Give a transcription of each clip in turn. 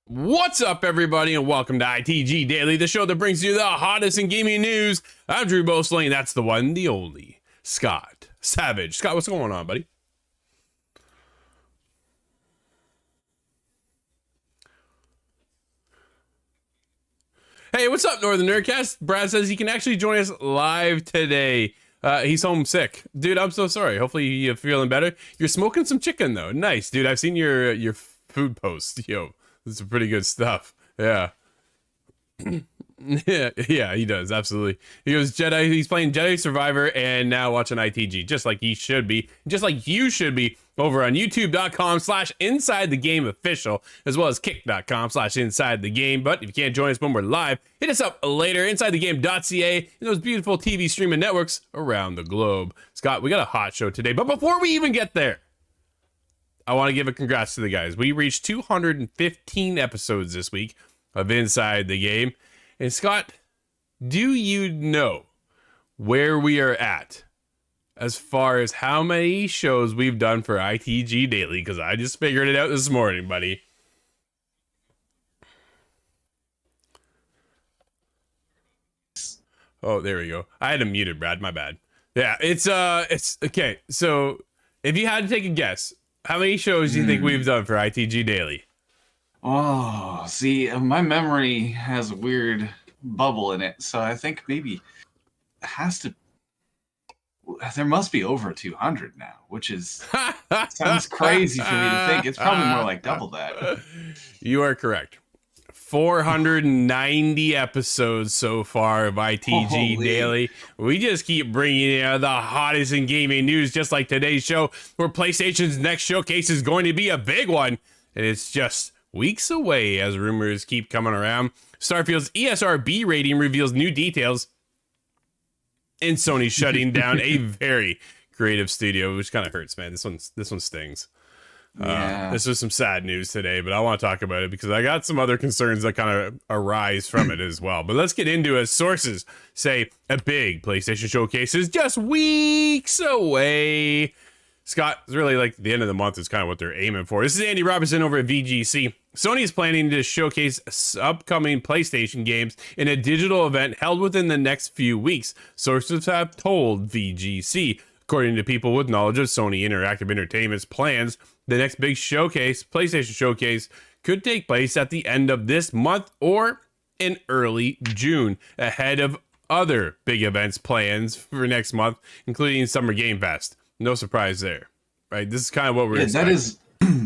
What's up, everybody, and welcome to ITG Daily, the show that brings you the hottest in gaming news. I'm Drew Bosling, that's the one, the only, Scott Savage. Scott, what's going on, buddy? Hey, what's up, Northern Nerdcast? Brad says he can actually join us live today. He's homesick. Dude, I'm so sorry. Hopefully you're feeling better. You're smoking some chicken, though. Nice, dude. I've seen your food post. Yo, this is pretty good stuff. Yeah. yeah, he does. Absolutely. He goes, Jedi. He's playing Jedi Survivor and now watching ITG, just like he should be. Just like you should be over on youtube.com/InsideTheGameOfficial, as well as kick.com/InsideTheGame. But if you can't join us when we're live, hit us up later, InsideTheGame.ca, and those beautiful TV streaming networks around the globe. Scott, we got a hot show today, but before we even get there, I want to give a congrats to the guys. We reached 215 episodes this week of Inside the Game. And Scott, do you know where we are at as far as how many shows we've done for ITG Daily? Because I just figured it out this morning, buddy. Oh, there we go. I had him muted, Brad. My bad. Yeah, it's okay. So if you had to take a guess, how many shows do you think we've done for ITG Daily? Oh, see, my memory has a weird bubble in it, so I think maybe it has to. There must be over 200 now, which is sounds crazy for me to think. It's probably more like double that. You are correct. 490 episodes so far of ITG Daily. We just keep bringing you the hottest in gaming news, just like today's show, where PlayStation's next showcase is going to be a big one, and it's just weeks away as rumors keep coming around. Starfield's ESRB rating reveals new details, and Sony's shutting down a very creative studio, which kind of hurts, man. This one stings. Yeah. This was some sad news today, but I want to talk about it because I got some other concerns that kind of arise from it as well. But let's get into it. Sources say a big PlayStation showcase is just weeks away. Scott, it's really like the end of the month is kind of what they're aiming for. This is Andy Robinson over at VGC. Sony is planning to showcase upcoming PlayStation games in a digital event held within the next few weeks. Sources have told VGC. According to people with knowledge of Sony Interactive Entertainment's plans, the next big showcase, PlayStation showcase, could take place at the end of this month or in early June, ahead of other big events plans for next month, including Summer Game Fest. No surprise there, right? This is kind of what we're expecting.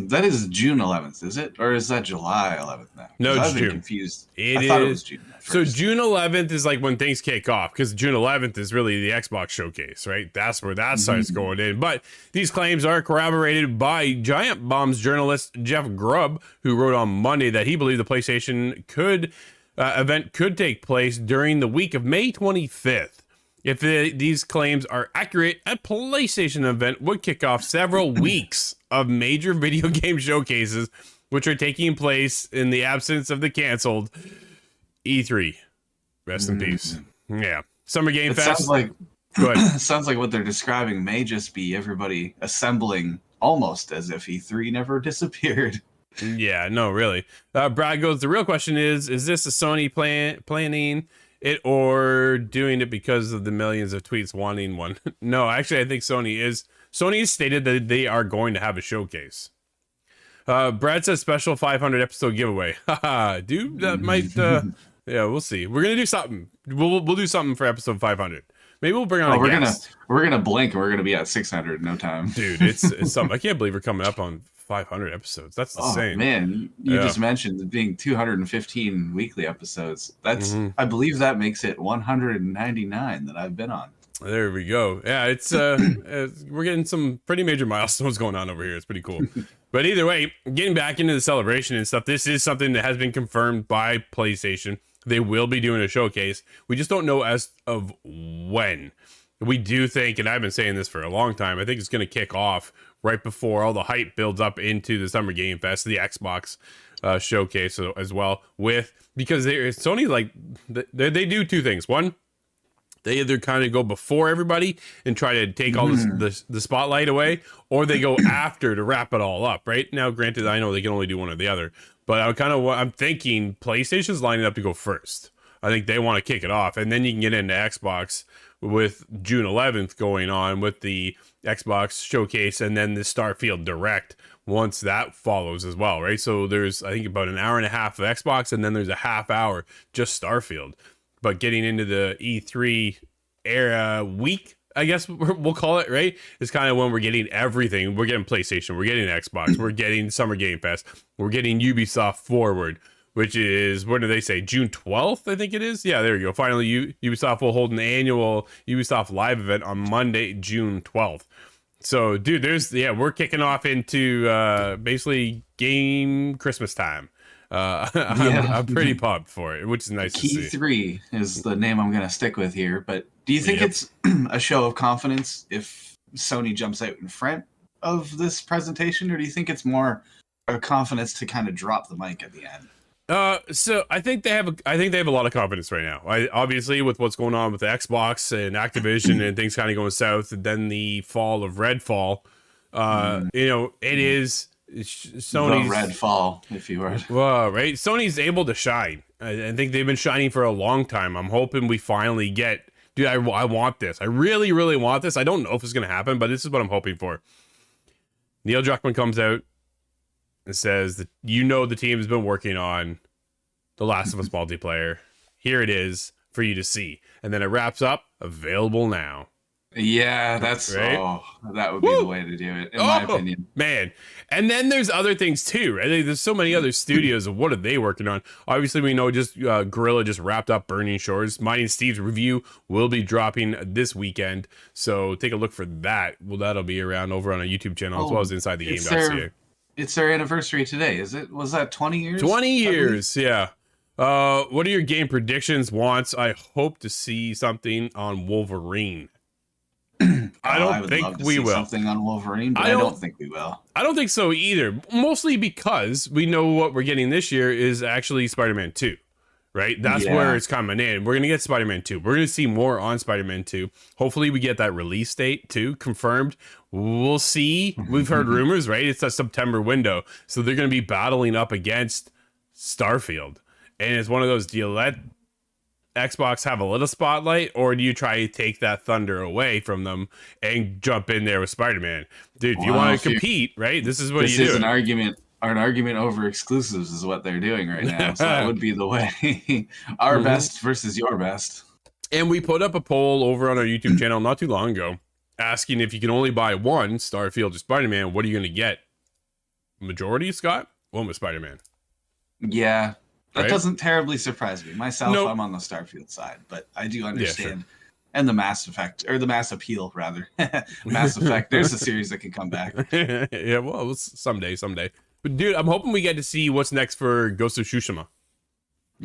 That is June 11th, is it? Or is that July 11th now? No, it's I've been June. confused. I thought it was June. So June 11th is like when things kick off, because June 11th is really the Xbox showcase, right? That's where that starts going in. But these claims are corroborated by Giant Bomb's journalist Jeff Grubb, who wrote on Monday that he believed the PlayStation event could take place during the week of May 25th. If these claims are accurate, a PlayStation event would kick off several weeks of major video game showcases, which are taking place in the absence of the canceled E3. Rest in peace. Yeah. Summer Game Fest. Sounds like what they're describing may just be everybody assembling almost as if E3 never disappeared. Yeah, no, really. Brad goes, the real question is this a Sony planning it or doing it because of the millions of tweets wanting one? No, actually, I think Sony has stated that they are going to have a showcase. Brad says special 500 episode giveaway. Haha, dude, that might, yeah, we'll see. We're going to do something. We'll do something for episode 500. Maybe we'll bring on a guest. We're gonna blink and we're gonna be at 600 in no time. Dude, it's something. I can't believe we're coming up on 500 episodes. That's insane. Oh, man, you just mentioned it being 215 weekly episodes. That's I believe that makes it 199 that I've been on. There we go. Yeah, it's we're getting some pretty major milestones going on over here. It's pretty cool. But either way, getting back into the celebration and stuff, this is something that has been confirmed by PlayStation. They will be doing a showcase. We just don't know as of when. We do think, and I've been saying this for a long time, I think it's going to kick off right before all the hype builds up into the Summer Game Fest, the Xbox showcase as well. Because Sony, like, they do two things. One, they either kind of go before everybody and try to take all the spotlight away, or they go after to wrap it all up, right? Now, granted, I know they can only do one or the other, but I'm thinking PlayStation's lining up to go first. I think they want to kick it off, and then you can get into Xbox with June 11th going on with the Xbox showcase, and then the Starfield Direct once that follows as well, right? So there's, I think, about an hour and a half of Xbox, and then there's a half hour just Starfield. But getting into the E3 era week, I guess we'll call it, right, is kind of when we're getting everything. We're getting PlayStation, we're getting Xbox, we're getting Summer Game Fest, we're getting Ubisoft Forward, which is, what do they say, June 12th, I think it is? Yeah, there you go. Finally, Ubisoft will hold an annual Ubisoft Live event on Monday, June 12th. So, dude, we're kicking off into basically game Christmas time. I'm pretty pumped for it, which is nice to see. Key 3 is the name I'm going to stick with here, but do you think it's a show of confidence if Sony jumps out in front of this presentation, or do you think it's more a confidence to kind of drop the mic at the end? So I think they have a lot of confidence right now. Obviously, with what's going on with the Xbox and Activision and things kind of going south, and then the fall of Redfall, it is Sony's the Redfall, if you would. Well, right, Sony's able to shine. I think they've been shining for a long time. I'm hoping we finally get. Dude, I want this. I really, really want this. I don't know if it's gonna happen, but this is what I'm hoping for. Neil Druckmann comes out and says that the team has been working on The Last of Us multiplayer. Here it is for you to see. And then it wraps up, available now. Yeah, that's right? That would be the way to do it, in my opinion. Man. And then there's other things too, right? There's so many other studios of what are they working on. Obviously, we know just Guerrilla just wrapped up Burning Shores. Mine and Steve's review will be dropping this weekend. So take a look for that. Well, that'll be around over on our YouTube channel as well as inside the game.ca. It's their anniversary today, is it? Was that 20 years? 20 years, yeah. What are your game predictions, wants? I hope to see something on Wolverine. I don't think we will. Something on Wolverine, but I don't think we will. I don't think so either. Mostly because we know what we're getting this year is actually Spider-Man 2. Right? That's where it's coming in. We're going to get Spider-Man 2. We're going to see more on Spider-Man 2. Hopefully we get that release date too confirmed. We'll see. We've heard rumors, right? It's a September window. So they're going to be battling up against Starfield. And it's one of those, do you let Xbox have a little spotlight, or do you try to take that thunder away from them and jump in there with Spider-Man? Dude, if you want to compete, right? This is what you do. This is an argument over exclusives is what they're doing right now. So that would be the way. Our best versus your best. And we put up a poll over on our YouTube channel not too long ago, asking if you can only buy one Starfield or Spider-Man, what are you going to get? Majority, Scott? One with Spider-Man. Yeah. That Right? doesn't terribly surprise me. Myself, Nope. I'm on the Starfield side, but I do understand. And the Mass Effect, or the Mass Appeal, rather. Mass Effect, there's a series that can come back. Yeah, well, someday. But dude, I'm hoping we get to see what's next for Ghost of Tsushima.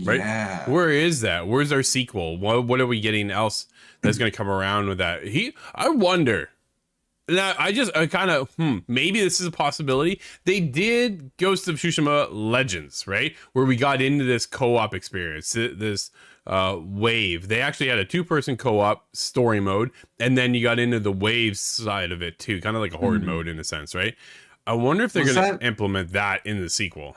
Right? Yeah. Where is that? Where's our sequel? What are we getting else that's going to come around with that? I wonder. Now, I kind of, maybe this is a possibility. They did Ghost of Tsushima Legends, right? Where we got into this co-op experience, this wave. They actually had a 2-person co-op story mode, and then you got into the wave side of it too, kind of like a horde mode in a sense, right? I wonder if they're going to implement that in the sequel.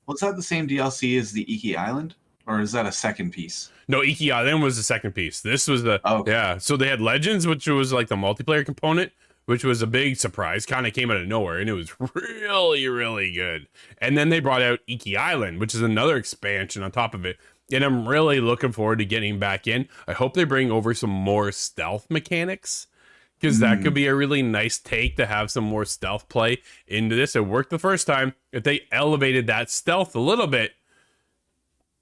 Was that the same DLC as the Iki Island? Or is that a second piece? No, Iki Island was the second piece. This was the, okay. Yeah. So they had Legends, which was like the multiplayer component, which was a big surprise, kind of came out of nowhere, and it was really, really good. And then they brought out Iki Island, which is another expansion on top of it. And I'm really looking forward to getting back in. I hope they bring over some more stealth mechanics, because that could be a really nice take to have some more stealth play into this. It worked the first time. If they elevated that stealth a little bit,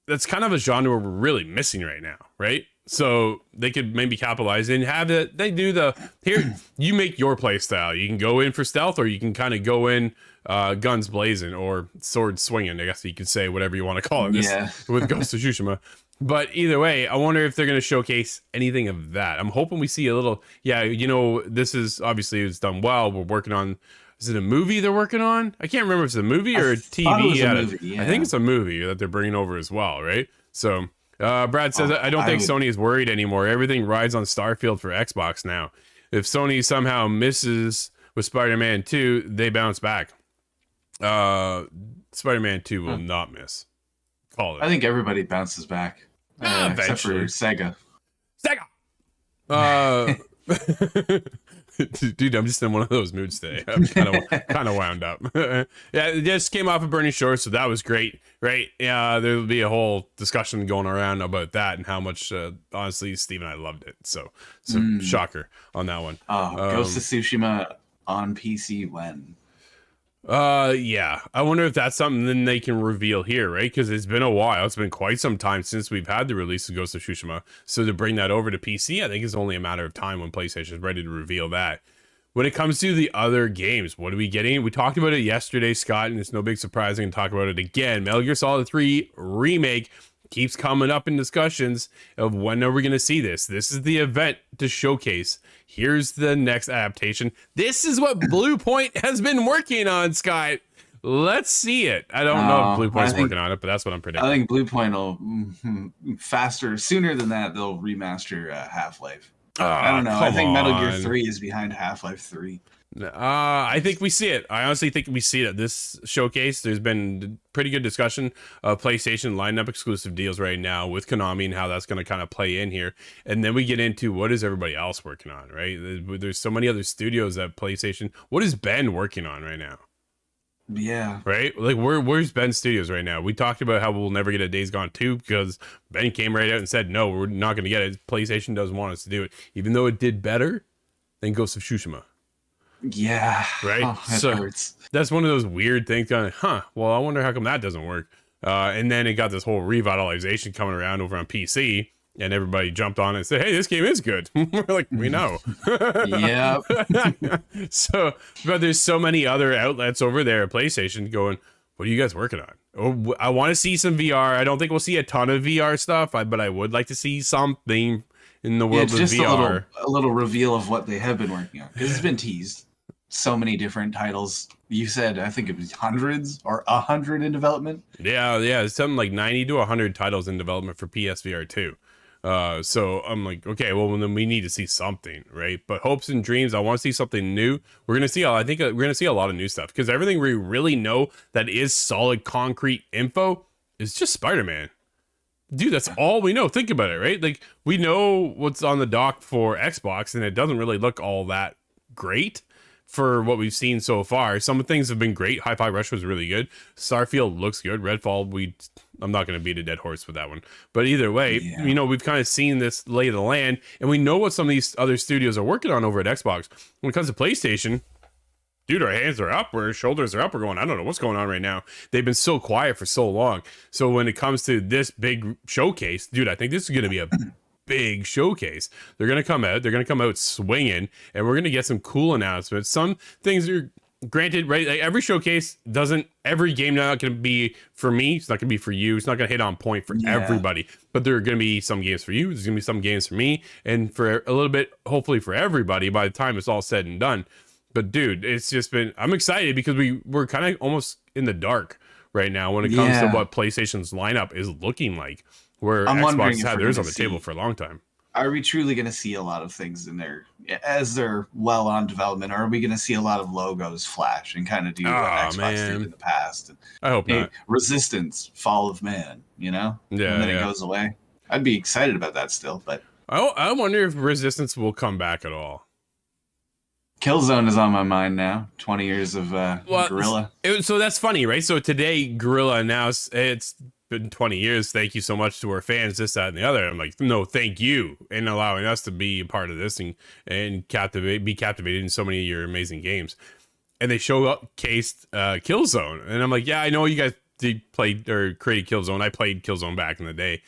that's kind of a genre we're really missing right now, right? So they could maybe capitalize and have it. They do here, you make your play style. You can go in for stealth, or you can kind of go in guns blazing or sword swinging. I guess you could say whatever you want to call it with Ghost of Tsushima. But either way, I wonder if they're going to showcase anything of that. I'm hoping we see a little, this is obviously it's done well. We're working on, is it a movie they're working on? I can't remember if it's a movie or a TV. I think it's a movie that they're bringing over as well, right? So Brad says, I don't think Sony is worried anymore. Everything rides on Starfield for Xbox now. If Sony somehow misses with Spider-Man 2, they bounce back. Spider-Man 2 will not miss. Call it. I think everybody bounces back. Except for Sega. Dude, I'm just in one of those moods today. I'm kind of wound up. Yeah, it just came off of Burning Shores, so that was great, right? Yeah, there'll be a whole discussion going around about that and how much, honestly, Steve and I loved it. So shocker on that one. Ghost of Tsushima on PC when? Yeah, I wonder if that's something then they can reveal here, right? Because it's been a while. It's been quite some time since we've had the release of Ghost of Tsushima. So to bring that over to PC, I think it's only a matter of time when PlayStation is ready to reveal that. When it comes to the other games, what are we getting? We talked about it yesterday, Scott, and it's no big surprise. I can talk about it again. Metal Gear Solid 3 Remake keeps coming up in discussions of when are we going to see this? This is the event to showcase. Here's the next adaptation. This is what Blue Point has been working on, Scott. Let's see it. I don't know if Blue Point's working on it, but that's what I'm predicting. I think Blue Point will sooner than that, they'll remaster Half-Life. I don't know. I think Metal Gear 3 is behind Half-Life 3. I think we see it. I honestly think we see it at this showcase. There's been pretty good discussion of PlayStation lining up exclusive deals right now with Konami and how that's going to kind of play in here. And then we get into what is everybody else working on, right? There's so many other studios that PlayStation. What is Ben working on right now? Yeah. Right? Like, where's Ben Studios right now? We talked about how we'll never get a Days Gone 2 because Ben came right out and said, no, we're not going to get it. PlayStation doesn't want us to do it, even though it did better than Ghost of Tsushima. Yeah. Right. So hurts. That's one of those weird things going, well, I wonder how come that doesn't work. And then it got this whole revitalization coming around over on PC, and everybody jumped on it and said, hey, this game is good. We're like, we know. Yeah. So, but there's so many other outlets over there at PlayStation going, what are you guys working on? Oh, I want to see some VR. I don't think we'll see a ton of VR stuff, but I would like to see something in the world of just VR. A little reveal of what they have been working on, because it's been teased. So many different titles. You said, I think it was hundreds or 100 in development. Yeah, it's something like 90 to 100 titles in development for PSVR 2. So I'm like, okay, well then we need to see something, right? But hopes and dreams, I want to see something new. I think we're gonna see a lot of new stuff, because everything we really know that is solid concrete info is just Spider-Man. Dude, that's all we know. Think about it, right? Like, we know what's on the dock for Xbox, and it doesn't really look all that great. for what we've seen so far. Some things have been great. Hi-Fi Rush was really good. Starfield looks good. Redfall, I'm not going to beat a dead horse with that one. But either way, you know, we've kind of seen this lay of the land, and we know what some of these other studios are working on over at Xbox. When it comes to PlayStation, dude, our hands are up, our shoulders are up. We're going, I don't know what's going on right now. They've been so quiet for so long. So when it comes to this big showcase, dude, I think this is going to be a big showcase. They're going to come out swinging, and we're going to get some cool announcements. Some things are granted, right? Like every showcase every game not going to be for me. It's not going to be for you. It's not going to hit on point for everybody, but there are going to be some games for you. There's going to be some games for me, and for a little bit, hopefully for everybody by the time it's all said and done. But dude, it's just been, I'm excited because we're kind of almost in the dark right now when it comes to what PlayStation's lineup is looking like, where Xbox had theirs on the table for a long time. Are we truly going to see a lot of things in there as they're well on development? Or are we going to see a lot of logos flash and kind of do what Xbox did in the past? I hope not. Resistance, Fall of Man, you know? Yeah. And then it goes away. I'd be excited about that still, but I wonder if Resistance will come back at all. Killzone is on my mind now. 20 years of Guerrilla. So that's funny, right? So today, Guerrilla announced it's been 20 years. Thank you so much to our fans, this, that, and the other. I'm like, no, thank you, and allowing us to be a part of this and be captivated in so many of your amazing games. And they showcased Killzone, and I'm like, yeah, I know you guys did play or created Killzone. I played Killzone back in the day.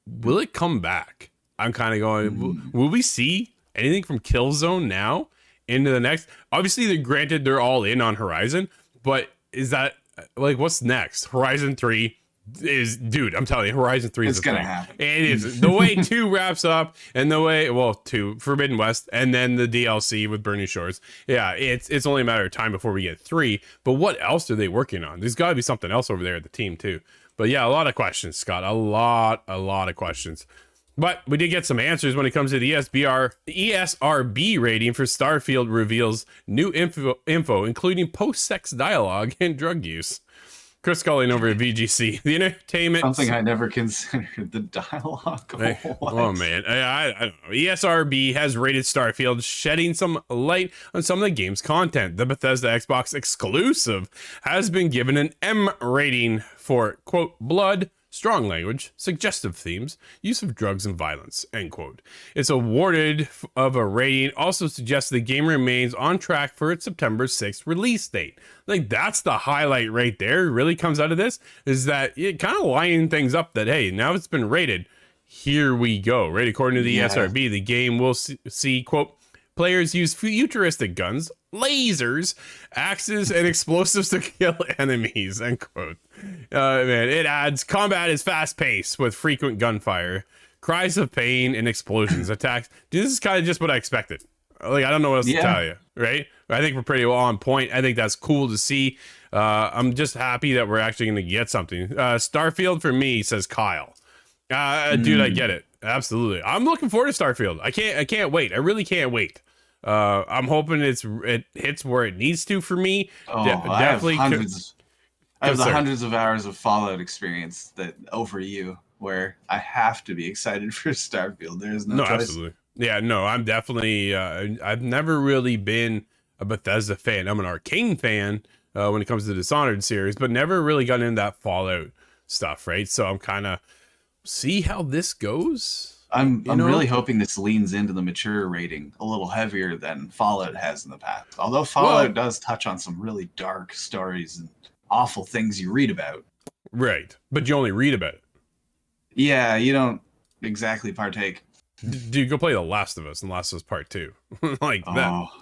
Will it come back? I'm kind of going. Will we see anything from Killzone now into the next? Obviously, they're all in on Horizon, but is that like what's next? Horizon 3 is, dude, I'm telling you, Horizon 3 is gonna happen. It is the way 2 wraps up, and the way 2 Forbidden West, and then the DLC with Burning Shores. Yeah, it's only a matter of time before we get 3. But what else are they working on? There's got to be something else over there at the team too. But yeah, a lot of questions, Scott. A lot of questions. But we did get some answers when it comes to the ESRB rating for Starfield reveals new info including post-sex dialogue and drug use. Chris Culling over at VGC. The entertainment... Something I never considered, the dialogue. Oh, man. I don't know. ESRB has rated Starfield, shedding some light on some of the game's content. The Bethesda Xbox exclusive has been given an M rating for, quote, blood, strong language, suggestive themes, use of drugs and violence, end quote. It's awarded of a rating, also suggests the game remains on track for its September 6th release date. Like, that's the highlight right there. It really comes out of this, is that it kind of lining things up that, hey, now it's been rated. Here we go, right? According to the ESRB, the game will see, quote, players use futuristic guns, lasers, axes, and explosives to kill enemies, end quote. Man, it adds combat is fast-paced with frequent gunfire, cries of pain, and explosions, attacks. Dude, this is kind of just what I expected. Like, I don't know what else to tell you, right? I think we're pretty well on point. I think that's cool to see. I'm just happy that we're actually going to get something. Starfield for me, says Kyle. Dude, I get it. Absolutely. I'm looking forward to Starfield. I can't wait. I really can't wait. I'm hoping it hits where it needs to for me. Definitely. I have the hundreds of hours of Fallout experience that over you, where I have to be excited for Starfield. There's no choice. Absolutely. Yeah, no, I'm definitely, I've never really been a Bethesda fan. I'm an Arkane fan when it comes to the Dishonored series, but never really got into that Fallout stuff, right? So I'm kind of see how this goes. I'm really hoping this leans into the mature rating a little heavier than Fallout has in the past. Although Fallout does touch on some really dark stories and awful things you read about. Right. But you only read about it. Yeah, you don't exactly partake. Dude, go play The Last of Us and Last of Us Part 2. Like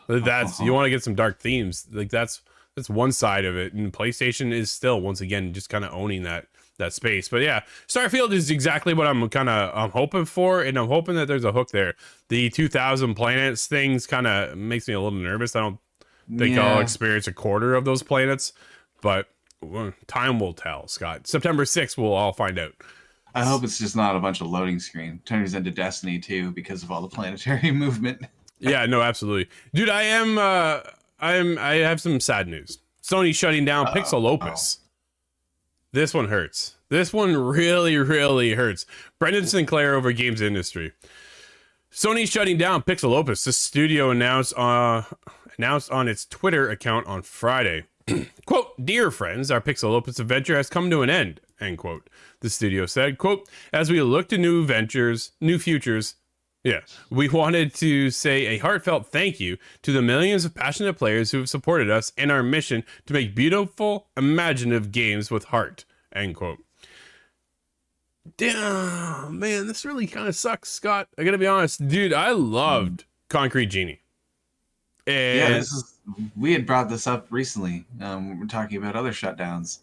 that's you want to get some dark themes. Like that's one side of it. And PlayStation is still once again just kind of owning that space. But yeah, Starfield is exactly what I'm hoping for, and I'm hoping that there's a hook there. The 2000 planets things kind of makes me a little nervous. I don't think I'll experience a quarter of those planets, but time will tell, Scott. September 6th, we'll all find out. I hope it's just not a bunch of loading screen. Turns into Destiny 2 because of all the planetary movement. Yeah, no, absolutely. Dude, I have some sad news. Sony shutting down Pixel Opus. This one hurts. This one really, really hurts. Brendan Sinclair over Games Industry. Sony's shutting down Pixel Opus. The studio announced announced on its Twitter account on Friday. Quote, "Dear friends, our Pixel Opus adventure has come to an end," end quote. The studio said, quote, "As we look to new futures, we wanted to say a heartfelt thank you to the millions of passionate players who have supported us in our mission to make beautiful, imaginative games with heart," end quote. Damn, man, this really kind of sucks, Scott. I gotta be honest, dude. I loved Concrete Genie. And we had brought this up recently. We're talking about other shutdowns.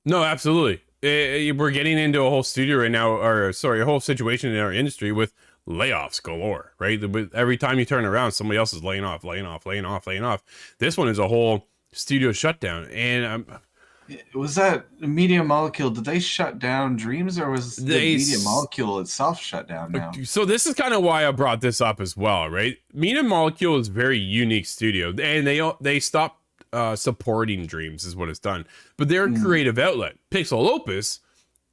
No, absolutely. We're getting into a whole studio right now, a whole situation in our industry with layoffs galore, right? Every time you turn around, somebody else is laying off. This one is a whole studio shutdown. And was that Media Molecule? Did they shut down Dreams, or was the Media Molecule itself shut down now? So this is kind of why I brought this up as well, right? Media Molecule is a very unique studio, and they stopped supporting Dreams is what it's done. But their creative outlet, Pixel Opus,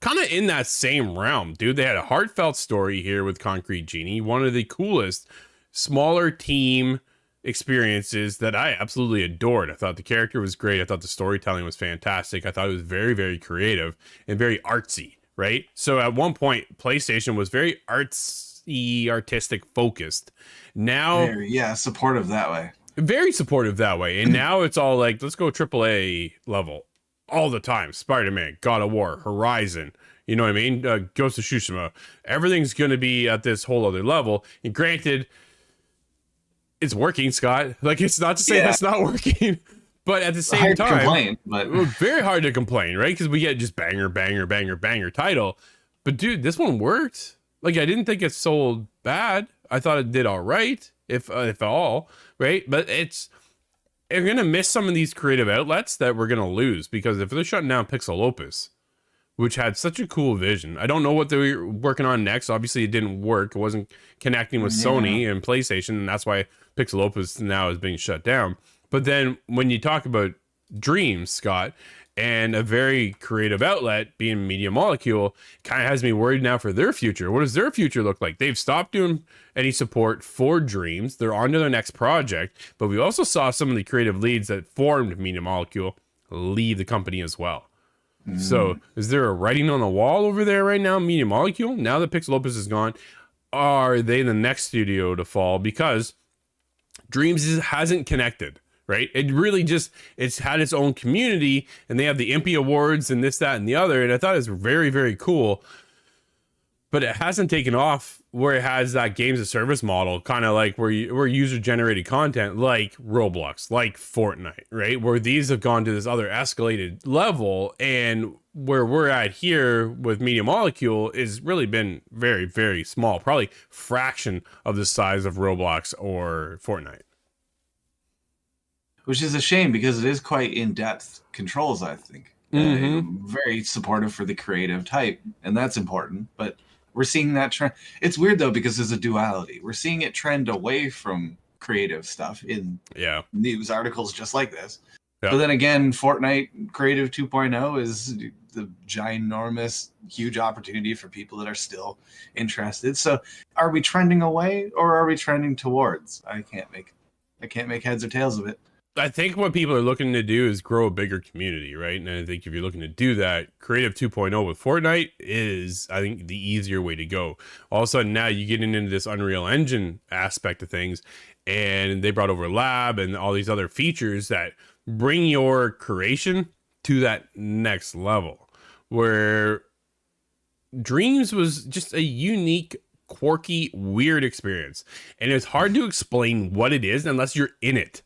kind of in that same realm, dude. They had a heartfelt story here with Concrete Genie, one of the coolest smaller team experiences that I absolutely adored. I thought the character was great. I thought the storytelling was fantastic. I thought it was very, very creative and very artsy, right? So at one point, PlayStation was very artsy, artistic focused. Now, supportive that way. Very supportive that way. And now it's all like, let's go AAA level all the time. Spider-Man, God of War, Horizon, you know what I mean? Ghost of Tsushima. Everything's going to be at this whole other level. And granted, it's working, Scott. Like, it's not to say that's not working, but at the same time, very hard to complain, right? Because we get just banger title. But dude, this one worked. Like, I didn't think it sold bad. I thought it did all right, if all, right? But you're gonna miss some of these creative outlets that we're gonna lose, because if they're shutting down Pixel Opus, which had such a cool vision. I don't know what they were working on next. Obviously, it didn't work. It wasn't connecting with Sony and PlayStation, and that's why Pixel Opus now is being shut down. But then when you talk about Dreams, Scott, and a very creative outlet being Media Molecule, kind of has me worried now for their future. What does their future look like? They've stopped doing any support for Dreams. They're on to their next project. But we also saw some of the creative leads that formed Media Molecule leave the company as well. So is there a writing on the wall over there right now, Media Molecule? Now that Pixel Opus is gone, are they the next studio to fall? Because Dreams hasn't connected, right? It really it's had its own community, and they have the Impy Awards and this, that, and the other. And I thought it was very, very cool. But it hasn't taken off where it has that games of service model, kind of like where user generated content, like Roblox, like Fortnite, right? Where these have gone to this other escalated level, and where we're at here with Media Molecule is really been very, very small, probably fraction of the size of Roblox or Fortnite. Which is a shame, because it is quite in-depth controls, I think. Very supportive for the creative type, and that's important, but we're seeing that trend. It's weird though, because there's a duality. We're seeing it trend away from creative stuff in news articles just like this. But then again, Fortnite Creative 2.0 is the ginormous, huge opportunity for people that are still interested. So are we trending away, or are we trending towards? I can't make heads or tails of it. I think what people are looking to do is grow a bigger community, right? And I think if you're looking to do that, Creative 2.0 with Fortnite is, I think, the easier way to go. All of a sudden, now you get into this Unreal Engine aspect of things, and they brought over Lab and all these other features that bring your creation to that next level, where Dreams was just a unique, quirky, weird experience. And it's hard to explain what it is unless you're in it.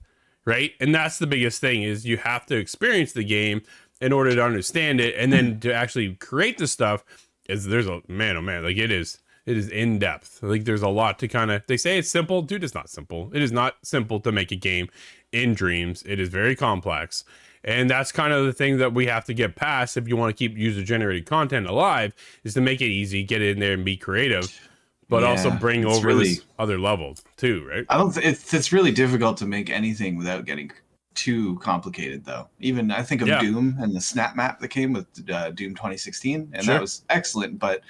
Right. And that's the biggest thing, is you have to experience the game in order to understand it. And then to actually create the stuff there's a like it is in depth. Like there's a lot to they say it's simple. Dude, it's not simple. It is not simple to make a game in Dreams. It is very complex. And that's kind of the thing that we have to get past if you want to keep user generated content alive, is to make it easy, get in there and be creative. But also bring over this other level too, right? I don't. It's really difficult to make anything without getting too complicated, though. Even I think of Doom and the snap map that came with Doom 2016, and that was excellent, but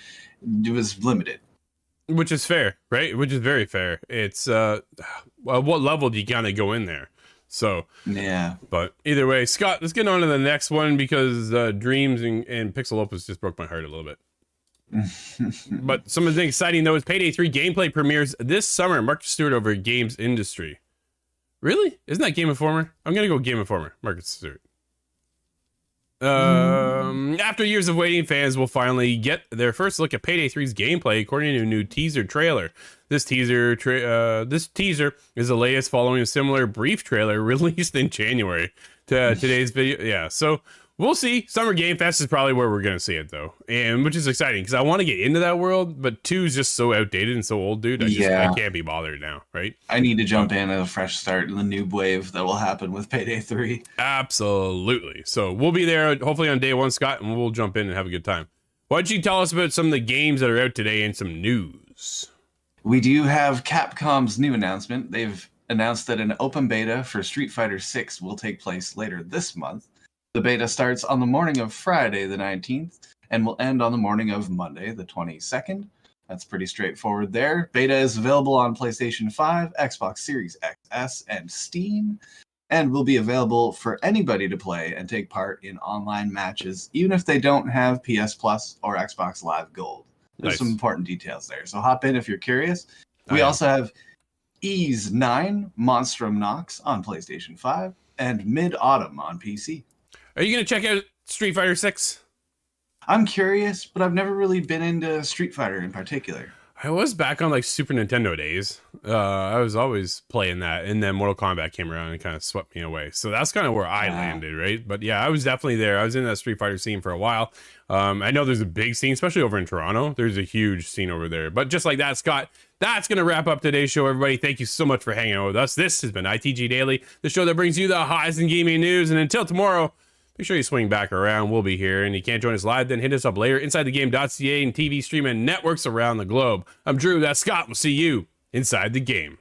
it was limited. which is fair, right? Which is very fair. It's well, what level do you kind of go in there? So Yeah. but either way, Scott, let's get on to the next one because Dreams and Pixel Opus just broke my heart a little bit. But something exciting though is Payday 3 gameplay premieres this summer. Marcus Stewart over at Games Industry. Really? Isn't that Game Informer? I'm gonna go Game Informer. Marcus Stewart. After years of waiting, fans will finally get their first look at Payday 3's gameplay according to a new teaser trailer. This teaser is the latest following a similar brief trailer released in January to today's video. Yeah, so we'll see. Summer Game Fest is probably where we're going to see it, though, and which is exciting because I want to get into that world, but 2 is just so outdated and so old, dude. I can't be bothered now, right? I need to jump in at a fresh start in the noob wave that will happen with Payday 3. Absolutely. So we'll be there hopefully on day 1, Scott, and we'll jump in and have a good time. Why don't you tell us about some of the games that are out today and some news? We do have Capcom's new announcement. They've announced that an open beta for Street Fighter 6 will take place later this month. The beta starts on the morning of Friday the 19th and will end on the morning of Monday the 22nd. That's pretty straightforward there. Beta is available on PlayStation 5, Xbox Series XS, and Steam, and will be available for anybody to play and take part in online matches, even if they don't have PS Plus or Xbox Live Gold. There's some important details there, so hop in if you're curious. We also have Ease 9, Monstrum Nox on PlayStation 5, and Mid-Autumn on PC. Are you going to check out Street Fighter 6? I'm curious, but I've never really been into Street Fighter in particular. I was back on like Super Nintendo days. I was always playing that, and then Mortal Kombat came around and kind of swept me away. So that's kind of where I landed, right? But yeah, I was definitely there. I was in that Street Fighter scene for a while. I know there's a big scene, especially over in Toronto. There's a huge scene over there. But just like that, Scott, that's going to wrap up today's show, everybody. Thank you so much for hanging out with us. This has been ITG Daily, the show that brings you the hottest in gaming news. And until tomorrow, make sure you swing back around. We'll be here. And you can't join us live, then hit us up later. InsideTheGame.ca and TV streaming networks around the globe. I'm Drew. That's Scott. We'll see you inside the game.